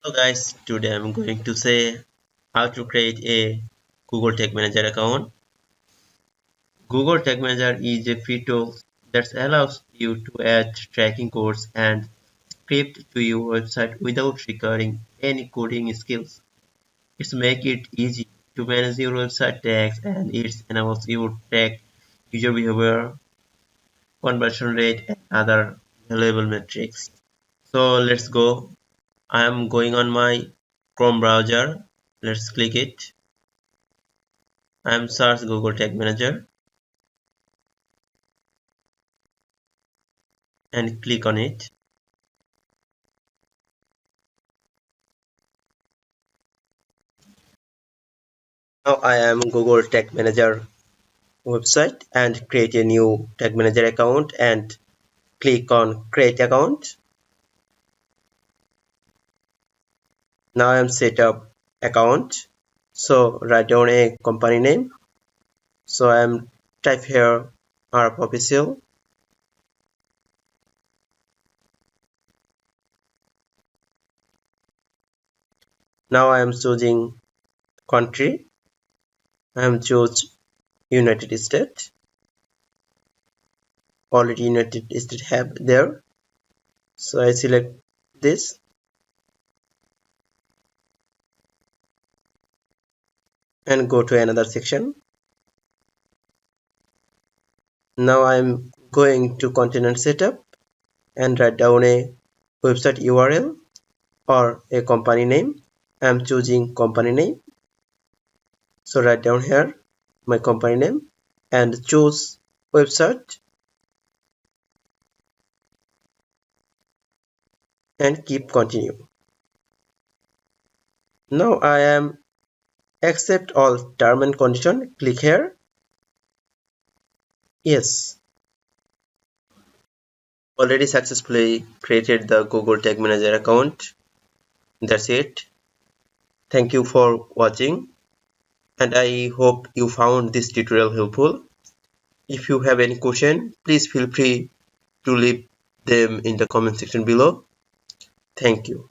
So guys, today I'm going to say how to create a Google Tag Manager account. Google Tag Manager is a free tool that allows you to add tracking codes and script to your website without requiring any coding skills. It's make it easy to manage your website tags and it enables you to track user behavior, conversion rate and other valuable metrics. So let's go. I am going on my Chrome browser. Let's click it. I am search Google Tag Manager and click on it. Now I am Google Tag Manager website and create a new Tag Manager account and click on create account. Now I am set up account. So write down a company name. So I am type here Araf-official. Now I am choosing country. I am choose United States. Already United States have there. So I select this. And go to another section. Now I'm going to container setup and write down a website URL or a company name. I'm choosing company name. So write down here my company name and choose website and keep continue. Now I am accept all term and condition. Click here. Yes. Already successfully created the Google Tag Manager account. That's it. Thank you for watching. And I hope you found this tutorial helpful. If you have any question, please feel free to leave them in the comment section below. Thank you.